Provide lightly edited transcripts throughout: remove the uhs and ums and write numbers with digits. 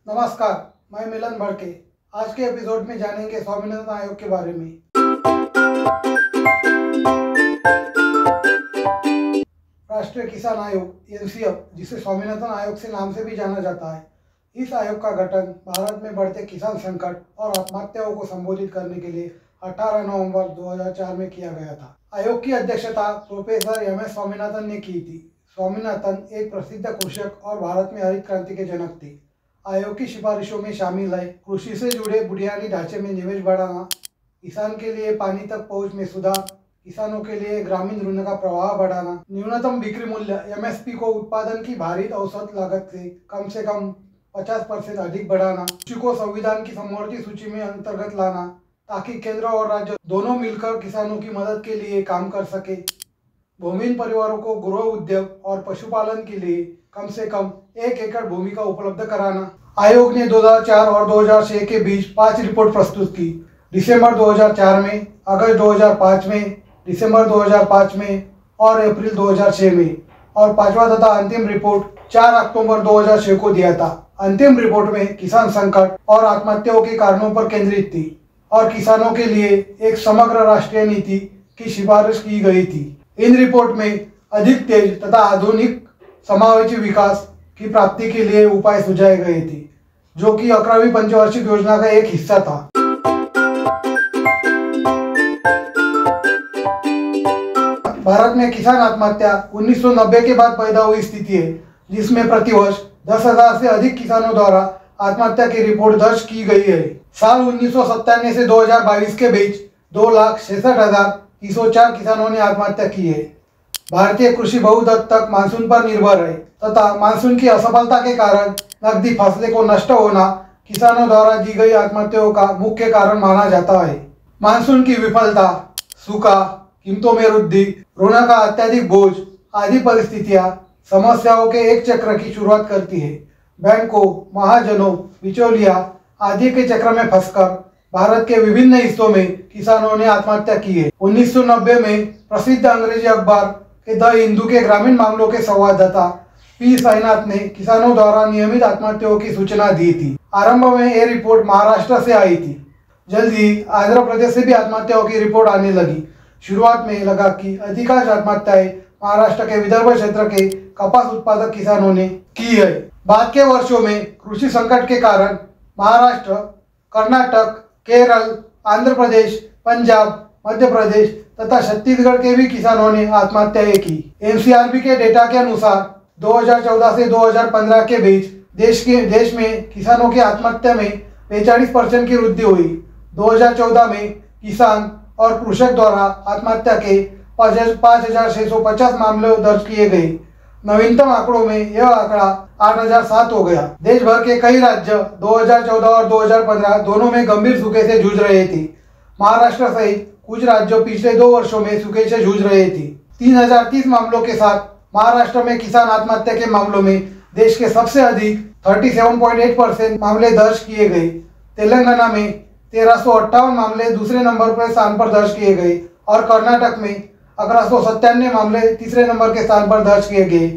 नमस्कार, मैं मिलन भड़के। आज के एपिसोड में जानेंगे स्वामीनाथन आयोग के बारे में। राष्ट्रीय किसान आयोग एनसीएफ, जिसे स्वामीनाथन आयोग से नाम से भी जाना जाता है, इस आयोग का गठन भारत में बढ़ते किसान संकट और आत्महत्याओं को संबोधित करने के लिए 18 नवंबर 2004 में किया गया था। आयोग की अध्यक्षता प्रोफेसर एम.एस. स्वामीनाथन ने की थी। स्वामीनाथन एक प्रसिद्ध कृषक और भारत में हरित क्रांति के जनक थे। आयोग की सिफारिशों में शामिल है कृषि से जुड़े बुनियादी ढांचे में निवेश बढ़ाना, किसान के लिए पानी तक पहुंच में सुधार, किसानों के लिए ग्रामीण ऋण का प्रवाह बढ़ाना, न्यूनतम बिक्री मूल्य एमएसपी को उत्पादन की भारित औसत लागत से कम 50% अधिक बढ़ाना, कृषि को संविधान की समवर्ती सूची में अंतर्गत लाना ताकि केंद्र और राज्य दोनों मिलकर किसानों की मदद के लिए काम कर सके, भूमिहीन परिवारों को गृह उद्योग और पशुपालन के लिए कम से कम 1 एकड़ भूमि का उपलब्ध कराना। आयोग ने 2004 और 2006 के बीच 5 रिपोर्ट प्रस्तुत की। दिसंबर 2004 में, अगस्त 2005 में, दिसंबर 2005 में और अप्रैल 2006 में, और पांचवा तथा अंतिम रिपोर्ट 4 अक्टूबर 2006 को दिया था। अंतिम रिपोर्ट में किसान संकट और आत्महत्याओं के कारणों पर केंद्रित थी और किसानों के लिए एक समग्र राष्ट्रीय नीति की सिफारिश की गई थी। इन रिपोर्ट में अधिक तेज तथा आधुनिक समावेशी विकास की प्राप्ति के लिए उपाय सुझाए गए थे, जो कि 11वीं पंचवार्षिक योजना का एक हिस्सा था। भारत में किसान आत्महत्या 1990 के बाद पैदा हुई स्थिति है, जिसमें प्रतिवर्ष 10,000 से अधिक किसानों द्वारा आत्महत्या की रिपोर्ट दर्ज की गई है। साल 1997 से 2022 के बीच 2,66,304 किसानों ने आत्महत्या की है। भारतीय कृषि बहुत हद तक मानसून पर निर्भर है तथा मानसून की असफलता के कारण नकदी फसलें को नष्ट होना किसानों द्वारा दी गई आत्महत्याओं का मुख्य कारण माना जाता है। मानसून की विफलता, सूखा, कीमतों में वृद्धि, ऋण का अत्यधिक बोझ आदि परिस्थितियां समस्याओं के एक चक्र की शुरुआत करती है। बैंकों, महाजनों, बिचौलिया आदि के चक्र में फंसकर भारत के विभिन्न हिस्सों में किसानों ने आत्महत्या की है। 1990 में प्रसिद्ध अंग्रेजी अखबार के द हिंदू के ग्रामीण मामलों के संवाददाता पी साईनाथ ने किसानों द्वारा नियमित आत्महत्याओं की सूचना दी थी। आरंभ में ये रिपोर्ट महाराष्ट्र से आई थी। जल्दी आंध्र प्रदेश से भी आत्महत्याओं की रिपोर्ट आने लगी। शुरुआत में लगा कि अधिकांश आत्महत्याएं महाराष्ट्र के विदर्भ क्षेत्र के कपास उत्पादक किसानों ने की है। बाद के वर्षों में कृषि संकट के कारण महाराष्ट्र, कर्नाटक, केरल, आंध्र प्रदेश, पंजाब, मध्य प्रदेश तथा छत्तीसगढ़ के भी किसानों ने आत्महत्याएं की। एनसीआरबी के डेटा के अनुसार 2014 से 2015 के बीच देश में किसानों की आत्महत्या में 45% की वृद्धि हुई। 2014 में किसान और कृषक द्वारा आत्महत्या के 5,650 मामले दर्ज किए गए। नवीनतम आंकड़ों में यह आंकड़ा 8,007 हो गया। देश भर के कई राज्य 2014 और 2015 दोनों में गंभीर सूखे से जूझ रहे थे। महाराष्ट्र सहित कुछ राज्यों पिछले 2 वर्षों में सूखे से जूझ रहे थे। 3,030 मामलों के साथ महाराष्ट्र में किसान आत्महत्या के मामलों में देश के सबसे अधिक 37.8% मामले दर्ज किए गए। तेलंगाना में 1,358 मामले दूसरे नंबर पर स्थान पर दर्ज किए गए और कर्नाटक में 1,197 मामले तीसरे नंबर के स्थान पर दर्ज किए गए।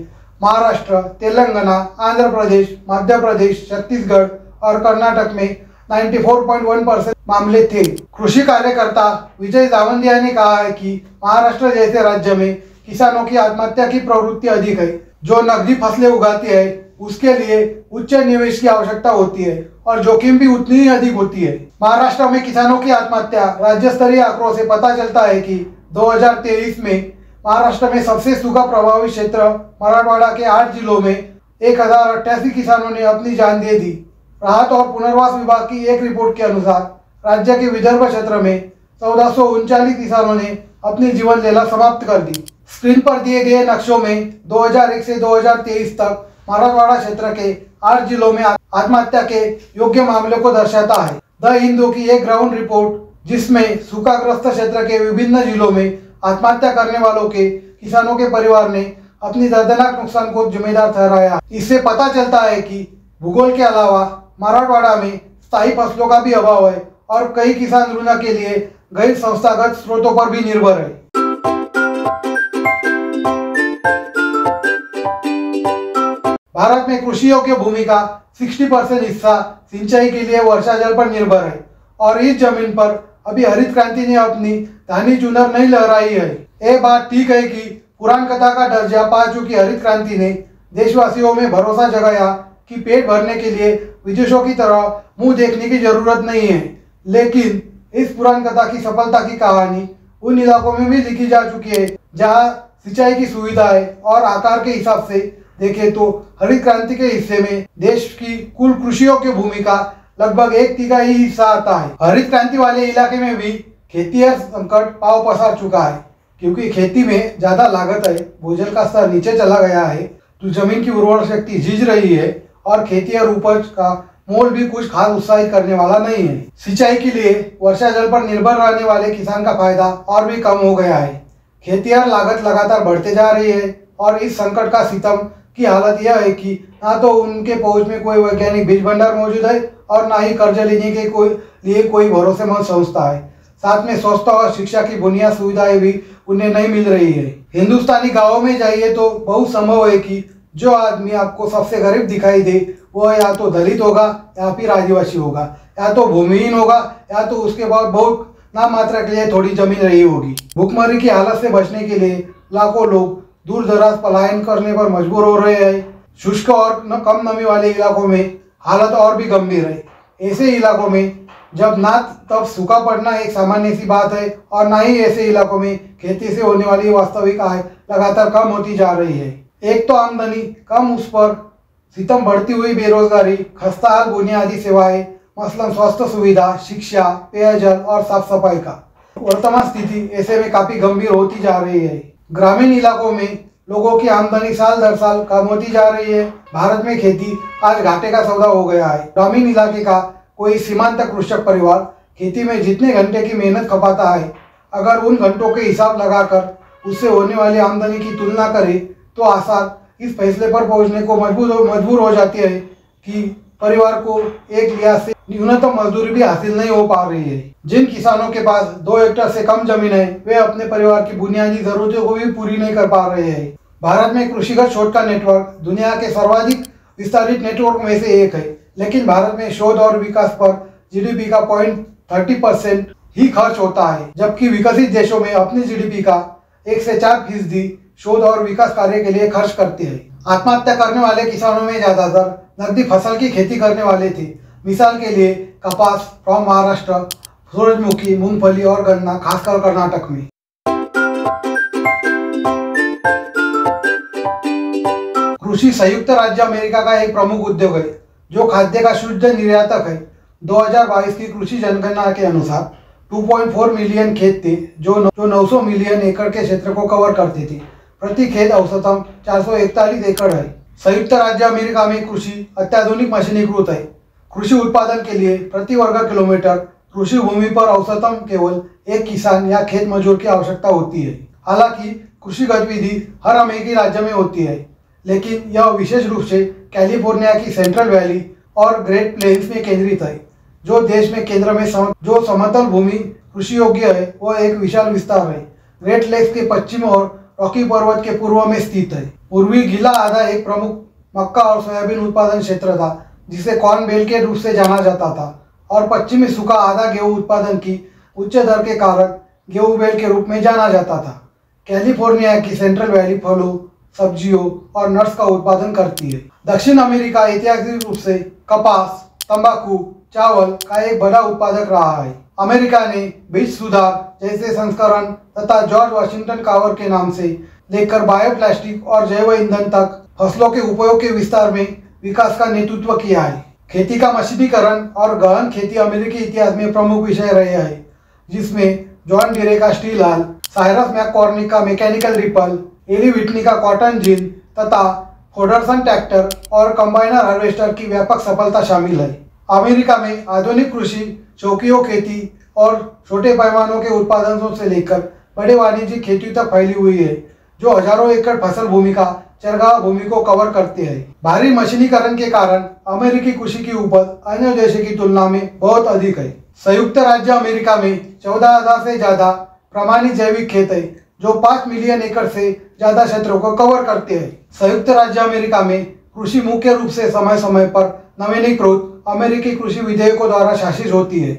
महाराष्ट्र, तेलंगाना, आंध्र प्रदेश, मध्य प्रदेश, छत्तीसगढ़ और कर्नाटक में 94.1% मामले थे। कृषि कार्यकर्ता विजय जावंदिया ने कहा है कि महाराष्ट्र जैसे राज्य में किसानों की आत्महत्या की प्रवृत्ति अधिक है। जो नकदी फसलें उगाते हैं उसके लिए उच्च निवेश की आवश्यकता होती है और जोखिम भी उतनी ही अधिक होती है। महाराष्ट्र में किसानों की आत्महत्या राज्य स्तरीय आंकड़ों से पता चलता है कि 2023 में महाराष्ट्र में सबसे सूखा प्रभावित क्षेत्र मराठवाड़ा के 8 जिलों में 1,088 किसानों ने अपनी जान दे दी। राहत और पुनर्वास विभाग की एक रिपोर्ट के अनुसार राज्य के विदर्भ क्षेत्र में 1,439 किसानों ने अपनी जीवन लीला समाप्त कर दी। स्क्रीन पर दिए गए नक्शों में 2001 से 2023 तक मराठवाड़ा क्षेत्र के 8 जिलों में आत्महत्या के योग्य मामलों को दर्शाता है। द हिंदू की एक ग्राउंड रिपोर्ट, जिसमें सूखाग्रस्त क्षेत्र के विभिन्न जिलों में आत्महत्या करने वालों के किसानों के परिवार ने अपनी दर्दनाक नुकसान को जिम्मेदार ठहराया। इससे पता चलता है कि भूगोल के अलावा मराठवाड़ा में स्थायी फसलों का भी अभाव है और कई किसान ऋण के लिए गैर संस्थागत स्रोतों पर भी निर्भर है। भारत में कृषि योग्य भूमि का 60% हिस्सा सिंचाई के लिए वर्षा जल पर निर्भर है और इस जमीन पर अभी हरित क्रांति ने अपनी धानी चुनर नहीं लहराई है। ये बात ठीक है कि पुराण कथा का दर्जा पा चुकी हरित क्रांति ने देशवासियों में भरोसा जगाया कि पेट भरने के लिए विदेशों की तरह मुंह देखने की जरूरत नहीं है। लेकिन इस पुराण कथा की सफलता की कहानी उन इलाकों में भी लिखी जा चुकी है जहां सिंचाई की सुविधाएं और आकार के हिसाब से देखें तो हरित क्रांति के हिस्से में देश की कुल कृषियों की भूमि का लगभग 1/3 हिस्सा आता है। हरित क्रांति वाले इलाके में भी खेती संकट पांव पसार चुका है क्योंकि खेती में ज्यादा लागत है, भूजल का स्तर नीचे चला गया है, तो जमीन की उर्वरा शक्ति झिझ रही है और खेती और उपज का मोल भी कुछ खास उत्साहित करने वाला नहीं है। सिंचाई के लिए वर्षा जल पर निर्भर रहने वाले किसान का फायदा और भी कम हो गया है। खेती और लागत लगातार बढ़ते जा रही है और इस संकट का सितम की हालत यह है कि ना तो उनके पहुंच में कोई वैज्ञानिक बीज भंडार मौजूद है और ना ही कर्ज लेने के लिए कोई भरोसेमंद संस्था है। साथ में स्वास्थ्य और शिक्षा की बुनियादी सुविधाएं भी उन्हें नहीं मिल रही है। हिंदुस्तानी गाँवों में जाइए तो बहुत संभव है कि जो आदमी आपको सबसे गरीब दिखाई दे वह या तो दलित होगा या फिर आदिवासी होगा, या तो भूमिहीन होगा या तो उसके बाद बहुत नाम मात्रा के लिए थोड़ी जमीन रही होगी। भूखमरी की हालत से बचने के लिए लाखों लोग दूर दराज पलायन करने पर मजबूर हो रहे हैं। शुष्क और कम नमी वाले इलाकों में हालत और भी गंभीर है। ऐसे इलाकों में जब ना तब सूखा पड़ना एक सामान्य सी बात है और ना ही ऐसे इलाकों में खेती से होने वाली वास्तविक आय लगातार कम होती जा रही है। एक तो आमदनी कम, उस पर सितम बढ़ती हुई बेरोजगारी, खस्ताहाल बुनियादी सेवाएं मसलन स्वास्थ्य सुविधा, शिक्षा, पेयजल और साफ सफाई का वर्तमान स्थिति ऐसे में काफी गंभीर होती जा रही है। ग्रामीण इलाकों में लोगों की आमदनी साल दर साल कम होती जा रही है। भारत में खेती आज घाटे का सौदा हो गया है। ग्रामीण इलाके का कोई सीमांत कृषक परिवार खेती में जितने घंटे की मेहनत खपाता है, अगर उन घंटों के हिसाब लगाकर उससे होने वाली आमदनी की तुलना करे तो आसार इस फैसले पर पहुंचने को मजबूर हो जाती है कि परिवार को एक लिहाज से न्यूनतम मजदूरी भी हासिल नहीं हो पा रही है। जिन किसानों के पास 2 हेक्टेयर से कम जमीन है वे अपने परिवार की बुनियादी जरूरतों को भी पूरी नहीं कर पा रहे हैं। भारत में कृषिगत शोध का नेटवर्क दुनिया के सर्वाधिक विस्तारित नेटवर्क में से एक है, लेकिन भारत में शोध और विकास पर जीडीपी का 0.30% ही खर्च होता है, जबकि विकसित देशों में अपनी जीडीपी का 1 से 4% शोध और विकास कार्य के लिए खर्च करते हैं। आत्महत्या करने वाले किसानों में ज्यादातर नकदी फसल की खेती करने वाले थे। मिसाल के लिए कपास फ्रॉम महाराष्ट्र, सूरजमुखी, मूंगफली और गन्ना खासकर कर्नाटक में। कृषि संयुक्त राज्य अमेरिका का एक प्रमुख उद्योग है जो खाद्य का शुद्ध निर्यातक है। 2022 की कृषि जनगणना के अनुसार 2.4 मिलियन खेत थे जो 900 मिलियन एकड़ के क्षेत्र को कवर करते थे। प्रति खेत औसतन 441 एकड़ है। संयुक्त राज्य अमेरिका में कृषि अत्याधुनिक मशीनीकृत है। कृषि उत्पादन के लिए प्रति वर्ग किलोमीटर कृषि भूमि पर औसतन केवल एक किसान या खेत मजदूर की आवश्यकता होती है। हालांकि कृषि गतिविधि हर अमेरिकी राज्य में होती है, लेकिन यह विशेष रूप से कैलिफोर्निया की सेंट्रल वैली और ग्रेट प्लेन्स में केंद्रित है। जो देश में केंद्र में जो समतल भूमि कृषि योग्य है वह एक विशाल विस्तार है। ग्रेट लेक्स के पश्चिम और रॉकी पर्वत के पूर्व में स्थित है। पूर्वी गीला आधा एक प्रमुख मक्का और सोयाबीन उत्पादन क्षेत्र था जिसे कॉर्न बेल्ट के रूप से जाना जाता था, और पश्चिमी सूखा आधा गेहूं उत्पादन की उच्च दर के कारण गेहूं बेल्ट के रूप में जाना जाता था। कैलिफोर्निया की सेंट्रल वैली फलों, सब्जियों और नट्स का उत्पादन करती है। दक्षिण अमेरिका ऐतिहासिक रूप से कपास, तंबाकू, चावल का एक बड़ा उत्पादक रहा है। अमेरिका ने बीज सुधार जैसे संस्करण तथा जॉर्ज वाशिंगटन कार्वर के नाम से लेकर बायोप्लास्टिक और जैव ईंधन तक फसलों के उपयोग के विस्तार में विकास का नेतृत्व किया है। खेती का मशीनीकरण और गहन खेती अमेरिकी इतिहास में प्रमुख विषय रहे हैं, जिसमें जॉन डीरे का स्टील हल, साइरस मैककॉर्नी का मैकेनिकल रिपल, एली व्हिटनी का कॉटन जिन तथा फोडरसन ट्रैक्टर और कंबाइनर हार्वेस्टर की व्यापक सफलता शामिल है। अमेरिका में आधुनिक कृषि चौकियों खेती और छोटे पैमानों के उत्पादनों से लेकर बड़े वाणिज्यिक खेती तक फैली हुई है, जो हजारों एकड़ फसल भूमि का चरगाह भूमि को कवर करते हैं। भारी मशीनीकरण के कारण अमेरिकी कृषि की उपज अन्य देशों की तुलना में बहुत अधिक है। संयुक्त राज्य अमेरिका में 14,000 से ज्यादा प्रमाणित जैविक खेत है जो 5 मिलियन एकड़ से ज्यादा क्षेत्रों को कवर करते हैं। संयुक्त राज्य अमेरिका में कृषि मुख्य रूप से समय समय पर नवीनीकृत अमेरिकी कृषि विधेयकों द्वारा शासित होती है।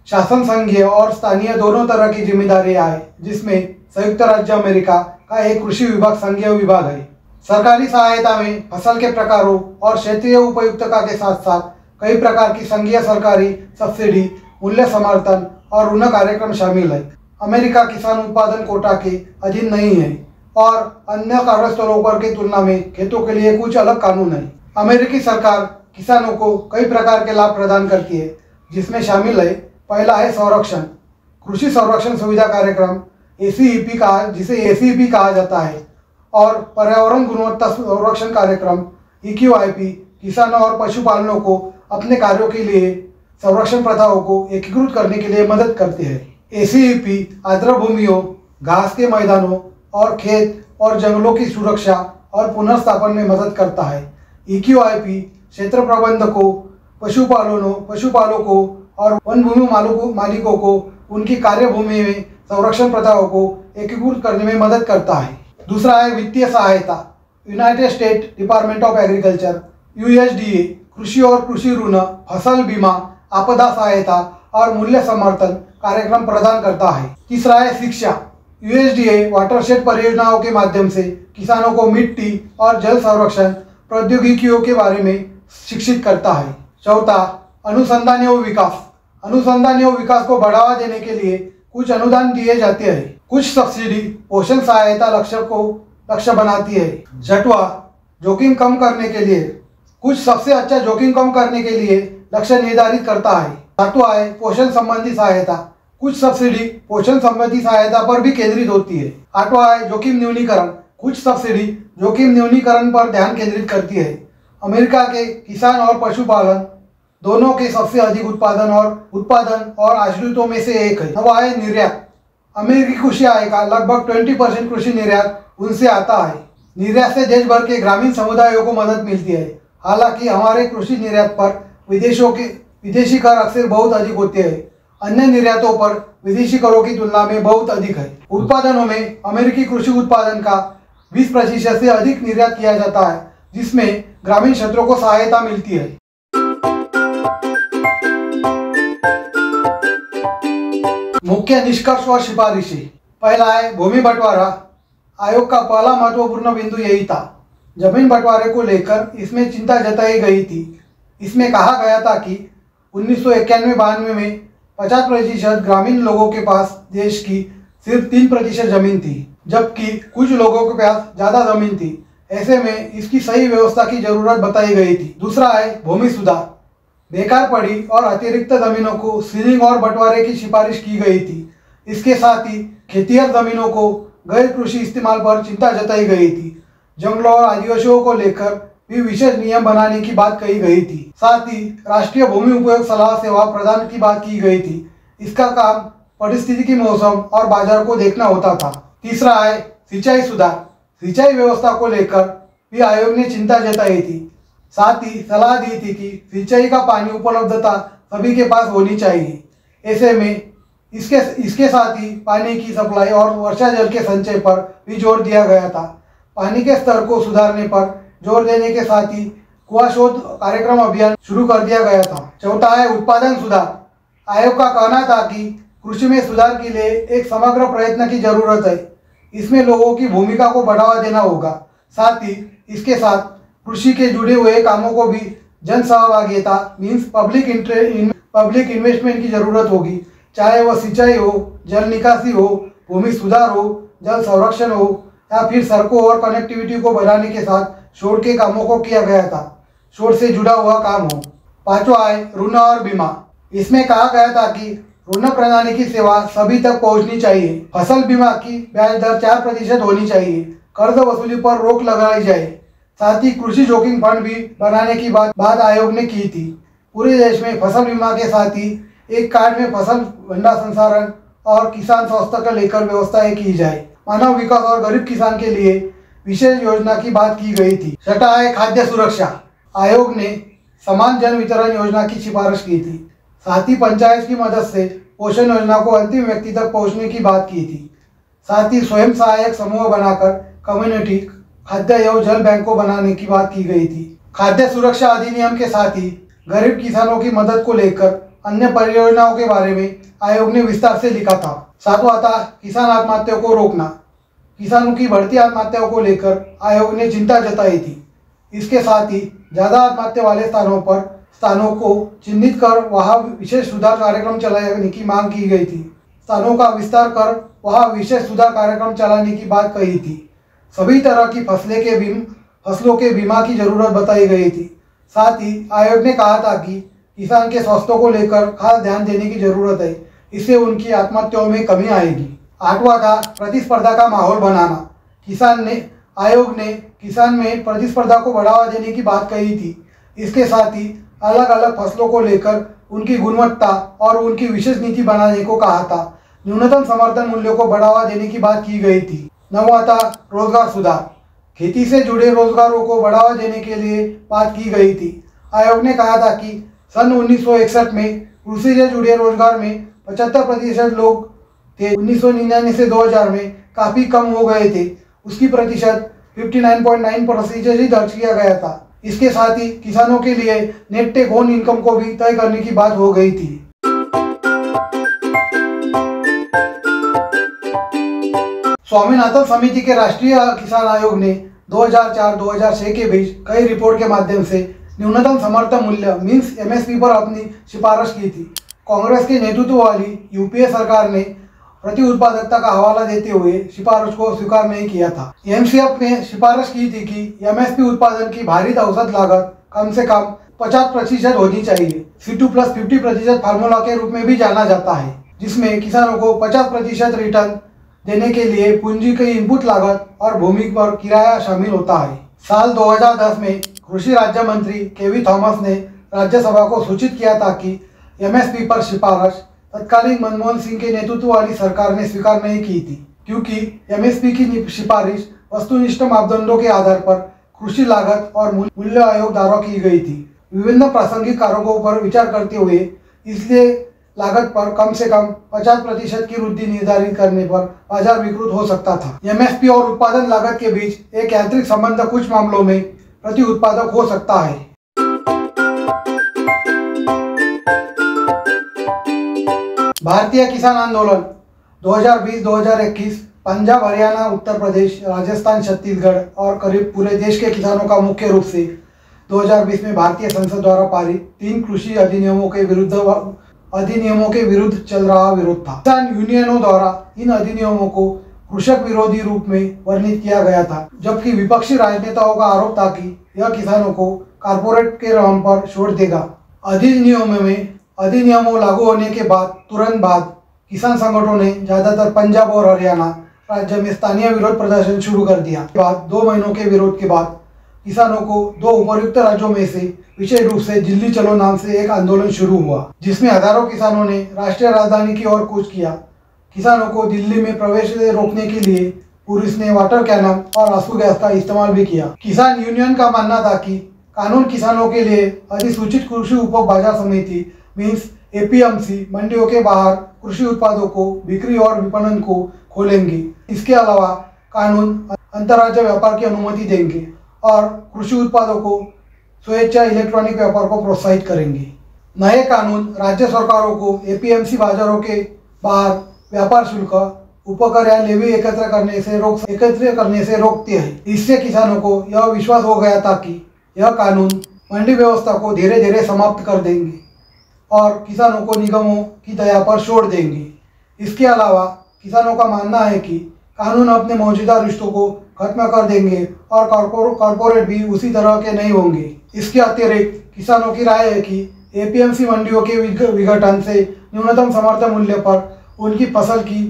शासन संघीय और स्थानीय दोनों तरह की जिम्मेदारियां है, जिसमें संयुक्त राज्य अमेरिका का एक कृषि विभाग संघीय विभाग है। सरकारी सहायता में फसल के प्रकारों और क्षेत्रीय उपयुक्तता के साथ साथ कई प्रकार की संघीय सरकारी सब्सिडी, मूल्य समर्थन और ऋण कार्यक्रम शामिल है। अमेरिका किसान उत्पादन कोटा के अधीन नहीं है और अन्य कार्यस्थलों पर की तुलना में खेतों के लिए कुछ अलग कानून है। अमेरिकी सरकार किसानों को कई प्रकार के लाभ प्रदान करती है, जिसमें शामिल है पहला है संरक्षण, कृषि संरक्षण सुविधा कार्यक्रम ACEP जिसे ACEP कहा जाता है, और पर्यावरण गुणवत्ता संरक्षण कार्यक्रम EQIP किसानों और पशुपालनों को अपने कार्यों के लिए संरक्षण प्रथाओं को एकीकृत करने के लिए मदद करते हैं। ACEP आर्द्र भूमियों, घास के मैदानों और खेत और जंगलों की सुरक्षा और पुनर्स्थापन में मदद करता है। EQIP क्षेत्र प्रबंधकों, पशुपालकों और वन भूमि मालिकों को उनकी कार्य भूमि में संरक्षण प्रथाओं को एकीकृत करने में मदद करता है। दूसरा है वित्तीय सहायता। United state department of agriculture USDA कृषि और कृषि ऋण, फसल बीमा, आपदा सहायता और मूल्य समर्थन कार्यक्रम प्रदान करता है। तीसरा है शिक्षा। USDA वाटरशेड परियोजनाओं के माध्यम से किसानों को मिट्टी और जल संरक्षण प्रौद्योगिकियों के बारे में शिक्षित करता है। चौथा, अनुसंधान एवं विकास। अनुसंधान एवं विकास को बढ़ावा देने के लिए कुछ अनुदान दिए जाते हैं। कुछ सब्सिडी पोषण सहायता लक्ष्य बनाती है। छठवां, जोखिम कम करने के लिए कुछ सबसे अच्छा जोखिम कम करने के लिए लक्ष्य निर्धारित करता है। सातवां है पोषण संबंधी सहायता। कुछ सब्सिडी पोषण संबंधी सहायता पर भी केंद्रित होती है। आठवां है जोखिम न्यूनीकरण। कुछ सब्सिडी जोखिम न्यूनीकरण पर ध्यान केंद्रित करती है। अमेरिका के किसान और पशुपालन दोनों के सबसे अधिक उत्पादन और आश्रितों में से एक है। नौवां है निर्यात। अमेरिकी कृषि आय का लगभग 20% कृषि निर्यात उनसे आता है। निर्यात से देश भर के ग्रामीण समुदायों को मदद मिलती है। हालांकि हमारे कृषि निर्यात पर विदेशी कर अक्सर बहुत अधिक होते हैं। अन्य निर्यातों पर विदेशी करों की तुलना में बहुत अधिक है। उत्पादनों में अमेरिकी कृषि उत्पादन का 20% से अधिक निर्यात किया जाता है, जिसमें ग्रामीण क्षेत्रों को सहायता मिलती है। मुख्य निष्कर्ष और सिफारिशें। पहला है भूमि बंटवारा। आयोग का पहला महत्वपूर्ण बिंदु यही था। जमीन बंटवारे को लेकर इसमें चिंता जताई गई थी। इसमें कहा गया था कि 1991-92 में 50% ग्रामीण लोगों के पास देश की सिर्फ 3% जमीन थी, जबकि कुछ लोगों के पास ज़्यादा जमीन थी। ऐसे में इसकी सही व्यवस्था की जरूरत बताई गई थी। दूसरा है भूमि सुधार। बेकार पड़ी और अतिरिक्त जमीनों को सीलिंग और बंटवारे की सिफारिश की गई थी। इसके साथ ही खेतिहर जमीनों को गैर कृषि इस्तेमाल पर चिंता जताई गई थी। जंगलों और आदिवासियों को लेकर भी विशेष नियम बनाने की बात कही गई थी। साथ ही राष्ट्रीय भूमि उपयोग सलाह सेवा प्रदान की बात की गई थी। इसका काम परिस्थिति, मौसम और बाजार को देखना होता था। तीसरा है सिंचाई सुधार। सिंचाई व्यवस्था को लेकर भी आयोग ने चिंता जताई थी। साथ ही सलाह दी थी कि सिंचाई का पानी उपलब्धता सभी के पास होनी चाहिए। ऐसे में इसके साथ ही पानी की सप्लाई और वर्षा जल के संचय पर भी जोर दिया गया था। पानी के स्तर को सुधारने पर जोर देने के साथ ही कुआं शोध कार्यक्रम अभियान शुरू कर दिया गया था। चौथा है उत्पादन सुधार। आयोग का कहना था कि कृषि में सुधार के लिए एक समग्र प्रयत्न की जरूरत है। इसमें लोगों की भूमिका को बढ़ावा देना होगा। साथ ही इसके साथ कृषि के जुड़े हुए कामों को भी जन सहभागिता मीन्स पब्लिक इन्वेस्टमेंट की जरूरत होगी, चाहे वह सिंचाई हो, जल निकासी हो, भूमि सुधार हो, जल संरक्षण हो या फिर सड़कों और कनेक्टिविटी को बढ़ाने के साथ शोध के कामों को किया गया था, शोध से जुड़ा हुआ काम हो। पांचवा है ऋण और बीमा। इसमें कहा गया था कि ऋण प्रणाली की सेवा सभी तक पहुंचनी चाहिए। फसल बीमा की ब्याज दर 4% होनी चाहिए। कर्ज वसूली पर रोक लगाई जाए। साथ ही कृषि जोखिम फंड भी बनाने की बात आयोग ने की थी। पूरे देश में फसल बीमा के साथ ही एक कार्ड में फसल भंडार संसारण और किसान स्वास्थ्य को लेकर व्यवस्थाएं की जाए। मानव विकास और गरीब किसान के लिए विशेष योजना की बात की गई थी। छठा है खाद्य सुरक्षा। आयोग ने समान जन वितरण योजना की सिफारिश की थी। साथ ही पंचायत की मदद से पोषण योजना को अंतिम व्यक्ति तक पहुंचने की बात की थी। साथ ही स्वयं सहायक समूह बनाकर कम्युनिटी खाद्य एवं जल बैंक को बनाने की बात की गई थी। खाद्य सुरक्षा अधिनियम के साथ ही गरीब किसानों की मदद को लेकर अन्य परियोजनाओं के बारे में आयोग ने विस्तार से लिखा था। सातवां था किसान आत्महत्याओं को रोकना। किसानों की बढ़ती आत्महत्याओं को लेकर आयोग ने चिंता जताई थी। इसके साथ ही ज़्यादा आत्महत्या वाले स्थानों को चिन्हित कर वहां विशेष सुधार कार्यक्रम चलाने की मांग की गई थी। स्थानों का विस्तार कर वहां विशेष सुधार कार्यक्रम चलाने की बात कही थी। सभी तरह की फसलों के बीमा की जरूरत बताई गई थी। साथ ही आयोग ने कहा था कि किसान के स्वास्थ्य को लेकर खास ध्यान देने की जरूरत है, इससे उनकी आत्महत्याओं में कमी आएगी। आठवां था प्रतिस्पर्धा का माहौल बनाना। आयोग ने किसान में प्रतिस्पर्धा को बढ़ावा देने की बात कही थी। इसके साथ ही अलग अलग फसलों को लेकर उनकी गुणवत्ता और उनकी विशेष नीति बनाने को कहा था। न्यूनतम समर्थन मूल्यों को बढ़ावा देने की बात की गई थी। नौवां था रोजगार सुधार। खेती से जुड़े रोजगारों को बढ़ावा देने के लिए बात की गई थी। आयोग ने कहा था कि सन 1961 में कृषि से जुड़े रोजगार में 75% लोग थे। 1999 से 2000 में काफ़ी कम हो गए थे। उसकी प्रतिशत 59.9% ही दर्ज किया गया था। इसके साथ ही किसानों के लिए नेट टेक होम इनकम को भी तय करने की बात हो गई थी। स्वामीनाथन समिति के राष्ट्रीय किसान आयोग ने 2004-2006 के बीच कई रिपोर्ट के माध्यम से न्यूनतम समर्थन मूल्य मीन्स MSP पर अपनी सिफारिश की थी। कांग्रेस के नेतृत्व वाली यूपीए सरकार ने प्रति उत्पादकता का हवाला देते हुए सिफारिश को स्वीकार नहीं किया था। MCF ने सिफारिश की थी कि MSP उत्पादन की भारित औसत लागत कम से कम 50% होनी चाहिए। C2+50% फार्मूला के रूप में भी जाना जाता है, जिसमें किसानों को 50% रिटर्न देने के लिए पूंजी की इनपुट लागत और भूमि पर किराया शामिल होता है। साल 2010 में कृषि राज्य मंत्री केवी थॉमस ने राज्यसभा को सूचित किया था कि MSP पर सिफारिश तत्कालीन मनमोहन सिंह के नेतृत्व वाली सरकार ने स्वीकार नहीं की थी, क्योंकि MSP की सिफारिश वस्तुनिष्ठ मापदंडों के आधार पर कृषि लागत और मूल्य आयोग द्वारा की गई थी। विभिन्न प्रासंगिक कारकों पर विचार करते हुए इसलिए लागत पर कम से कम 50% की वृद्धि निर्धारित करने पर बाजार विकृत हो सकता था। MSP और उत्पादन लागत के बीच एक यांत्रिक संबंध कुछ मामलों में प्रति उत्पादक हो सकता है। भारतीय किसान आंदोलन 2020-2021 पंजाब, हरियाणा, उत्तर प्रदेश, राजस्थान, छत्तीसगढ़ और करीब पूरे देश के किसानों का मुख्य रूप से 2020 में भारतीय संसद द्वारा पारित 3 कृषि अधिनियमों के विरुद्ध चल रहा विरोध था। किसान यूनियनों द्वारा इन अधिनियमों को कृषक विरोधी रूप में वर्णित किया गया था, जबकि विपक्षी राजनेताओं का आरोप था कि यह किसानों को कारपोरेट के राम पर छोड़ देगा। अधिनियमों लागू होने के तुरंत बाद किसान संगठनों ने ज्यादातर पंजाब और हरियाणा राज्य में स्थानीय विरोध प्रदर्शन शुरू कर दिया। बाद 2 महीनों के विरोध के बाद किसानों को 2 उपर्युक्त राज्यों में से विशेष रूप से दिल्ली चलो नाम से एक आंदोलन शुरू हुआ, जिसमें हजारों किसानों ने राष्ट्रीय राजधानी की ओर कूच किया। किसानों को दिल्ली में प्रवेश से रोकने के लिए पुलिस ने वाटर कैनन और आंसू गैस का इस्तेमाल भी किया। किसान यूनियन का मानना था कि कानून किसानों के लिए अधिसूचित कृषि उपभोक्ता बाजार समिति मीन्स APMC मंडियों के बाहर कृषि उत्पादों को बिक्री और विपणन को खोलेंगे। इसके अलावा कानून अंतर्राज्य व्यापार की अनुमति देंगे और कृषि उत्पादों को स्वेच्छा इलेक्ट्रॉनिक व्यापार को प्रोत्साहित करेंगे। नए कानून राज्य सरकारों को APMC बाजारों के बाहर व्यापार शुल्क, उपकर या लेवी एकत्र करने से रोकते हैं। इससे किसानों को यह विश्वास हो गया था कि यह कानून मंडी व्यवस्था को धीरे धीरे समाप्त कर देंगे और किसानों को निगमों की दया पर छोड़ देंगे। इसके अलावा किसानों का मानना है कि कानून अपने मौजूदा रिश्तों को खत्म कर देंगे और कॉर्पोरेट भी उसी तरह के नहीं होंगे। इसके अतिरिक्त किसानों की राय है कि APMC मंडियों के विघटन से न्यूनतम समर्थन मूल्य पर उनकी फसल की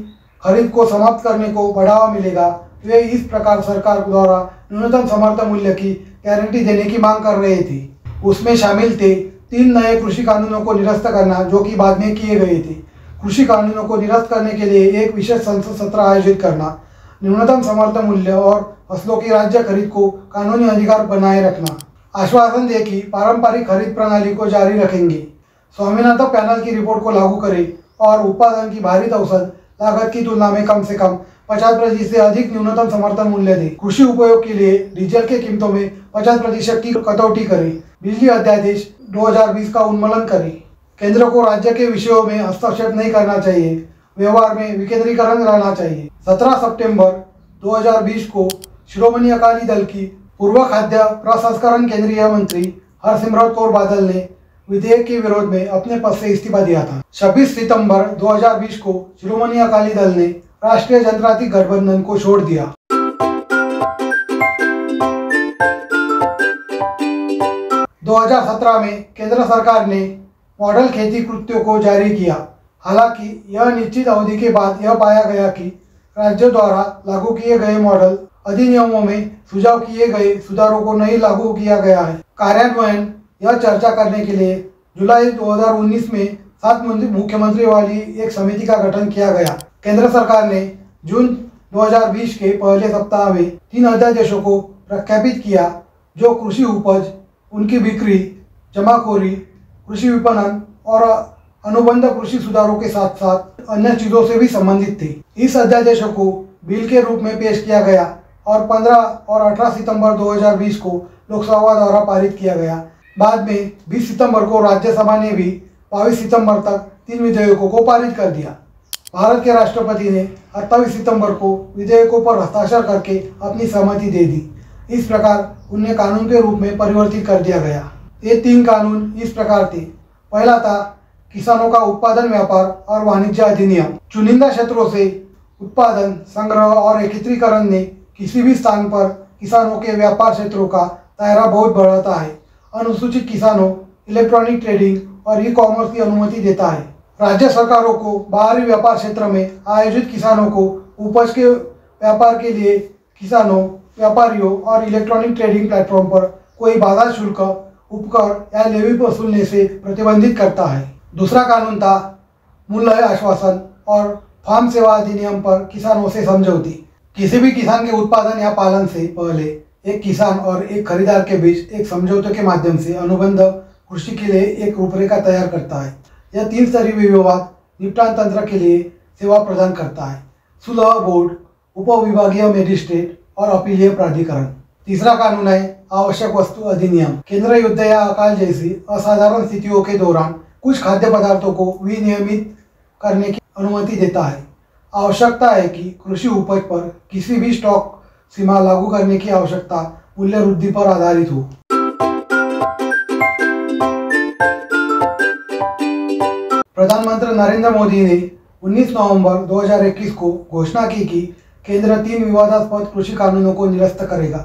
खरीद को समाप्त करने को बढ़ावा मिलेगा। वे इस प्रकार सरकार द्वारा न्यूनतम समर्थन मूल्य की गारंटी देने की मांग कर रहे थे। उसमें शामिल थे 3 नए कृषि कानूनों को निरस्त करना, जो कि बाद में किए गए थे। कृषि कानूनों को निरस्त करने के लिए एक विशेष संसद सत्र आयोजित करना, न्यूनतम समर्थन मूल्य और फसलों की राज्य खरीद को कानूनी अधिकार बनाए रखना। आश्वासन दे कि पारंपरिक खरीद प्रणाली को जारी रखेंगे, स्वामीनाथन पैनल की रिपोर्ट को लागू करें और उत्पादन की भारित औसत लागत की तुलना में कम से कम 50% से अधिक न्यूनतम समर्थन मूल्य दे। कृषि उपयोग के लिए डीजल के कीमतों में 50% की कटौती करे। बिजली अध्यादेश 2020 का उन्मूलन करे। केंद्र को राज्य के विषयों में हस्तक्षेप नहीं करना चाहिए। व्यवहार में विकेंद्रीकरण रहना चाहिए। 17 सितंबर 2020 को शिरोमणि अकाली दल की पूर्व खाद्य प्रसंस्करण केंद्रीय मंत्री हरसिमरत कौर बादल ने विधेयक के विरोध में अपने पद से इस्तीफा दिया था। 26 सितंबर 2020 को शिरोमणि अकाली दल ने राष्ट्रीय जनतांत्रिक गठबंधन को छोड़ दिया। 2017 में केंद्र सरकार ने मॉडल खेती कृत्यों को जारी किया। हालांकि यह निश्चित अवधि के बाद यह पाया गया कि राज्यों द्वारा लागू किए गए मॉडल अधिनियमों में सुझाव किए गए सुधारों को नहीं लागू किया गया है। कार्यान्वयन यह चर्चा करने के लिए जुलाई 2019 में 7 मुख्यमंत्री वाली एक समिति का गठन किया गया। केंद्र सरकार ने जून 2020 के पहले सप्ताह में 3 अध्यादेशों को प्रख्यापित किया जो कृषि उपज, उनकी बिक्री, जमाखोरी, कृषि विपणन और अनुबंध कृषि सुधारों के साथ साथ अन्य चीजों से भी संबंधित थे। इस अध्यादेशों को बिल के रूप में पेश किया गया और 15 और 18 सितंबर 2020 को लोकसभा द्वारा पारित किया गया। बाद में 20 सितंबर को राज्यसभा ने भी 22 सितंबर तक 3 विधेयकों को पारित कर दिया। भारत के राष्ट्रपति ने 28 सितंबर को विधेयकों पर हस्ताक्षर करके अपनी सहमति दे दी। इस प्रकार उन्हें कानून के रूप में परिवर्तित कर दिया गया। ये 3 कानून इस प्रकार थे। पहला था किसानों का उत्पादन, व्यापार और वाणिज्य अधिनियम। चुनिंदा क्षेत्रों से उत्पादन, संग्रह और एकत्रीकरण ने किसी भी स्थान पर किसानों के व्यापार क्षेत्रों का दायरा बहुत बढ़ाता है। अनुसूचित किसानों, इलेक्ट्रॉनिक ट्रेडिंग और ई कॉमर्स की अनुमति देता है। राज्य सरकारों को बाहरी व्यापार क्षेत्र में आयोजित किसानों को उपज के व्यापार के लिए किसानों, व्यापारियों और इलेक्ट्रॉनिक ट्रेडिंग प्लेटफॉर्म पर कोई बाधा शुल्क, उपकर या लेवी वसूलने से प्रतिबंधित करता है। दूसरा कानून था मूल्य आश्वासन और फार्म सेवा अधिनियम पर किसानों से समझौती। किसी भी किसान के उत्पादन या पालन से पहले एक किसान और एक खरीदार के बीच एक समझौते के माध्यम से अनुबंध कृषि के लिए एक रूपरेखा तैयार करता है। यह 3 स्तरीय विवाद निपटान तंत्र के लिए सेवा प्रदान करता है: सुलह बोर्ड, उपविभागीय मजिस्ट्रेट और अपीलीय प्राधिकरण। तीसरा कानून है आवश्यक वस्तु अधिनियम। केंद्र युद्ध या अकाल जैसी असाधारण स्थितियों के दौरान कुछ खाद्य पदार्थों को विनियमित करने की अनुमति देता है। आवश्यकता है कि कृषि उपज पर किसी भी स्टॉक सीमा लागू करने की आवश्यकता मूल्य वृद्धि पर आधारित हो। प्रधानमंत्री नरेंद्र मोदी ने 19 नवंबर 2021 को घोषणा की कि केंद्र 3 विवादास्पद कृषि कानूनों को निरस्त करेगा।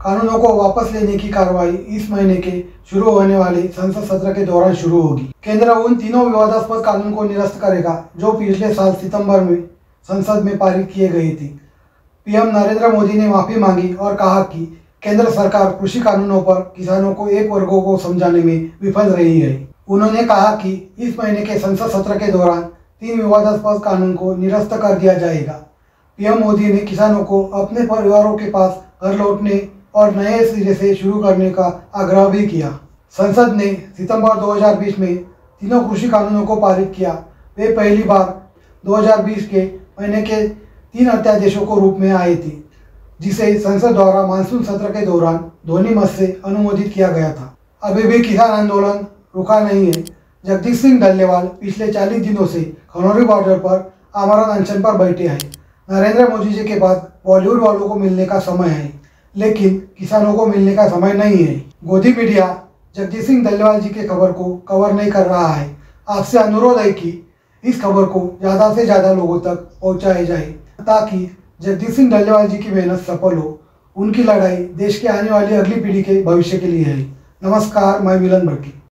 कानूनों को वापस लेने की कार्रवाई इस महीने के शुरू होने वाले संसद सत्र के दौरान शुरू होगी। केंद्र उन तीनों विवादास्पद कानून को निरस्त करेगा जो पिछले साल सितंबर में संसद में पारित किए गए थे। पीएम नरेंद्र मोदी ने माफी मांगी और कहा कि केंद्र सरकार कृषि कानूनों पर किसानों को एक वर्गों को समझाने में विफल रही है। उन्होंने कहा कि इस महीने के संसद सत्र के दौरान 3 विवादास्पद कानून को निरस्त कर दिया जाएगा। पीएम मोदी ने किसानों को अपने परिवारों के पास घर लौटने और नए सिरे से शुरू करने का आग्रह भी किया। संसद ने सितंबर 2020 में तीनों कृषि कानूनों को पारित किया। वे पहली बार 2020 के महीने के 3 अध्यादेशों को रूप में आए थे, जिसे संसद द्वारा मानसून सत्र के दौरान ध्वनि मत से अनुमोदित किया गया था। अभी भी किसान आंदोलन रुका नहीं है। जगदीश सिंह डल्लेवाल पिछले 40 दिनों से खनौरी बॉर्डर पर आमरण अनशन पर बैठे हैं। नरेंद्र मोदी जी के बाद बॉलीवुड वालों को मिलने का समय है, लेकिन किसानों को मिलने का समय नहीं है। गोदी मीडिया जगदीश सिंह डल्लेवाल जी के खबर को कवर नहीं कर रहा है। आपसे अनुरोध है कि इस खबर को ज़्यादा से ज़्यादा लोगों तक पहुंचाया जाए ताकि जगदीश सिंह डल्लेवाल जी की मेहनत सफल हो। उनकी लड़ाई देश के आने वाली अगली पीढ़ी के भविष्य के लिए है। नमस्कार, मैं मिलन भट्टी।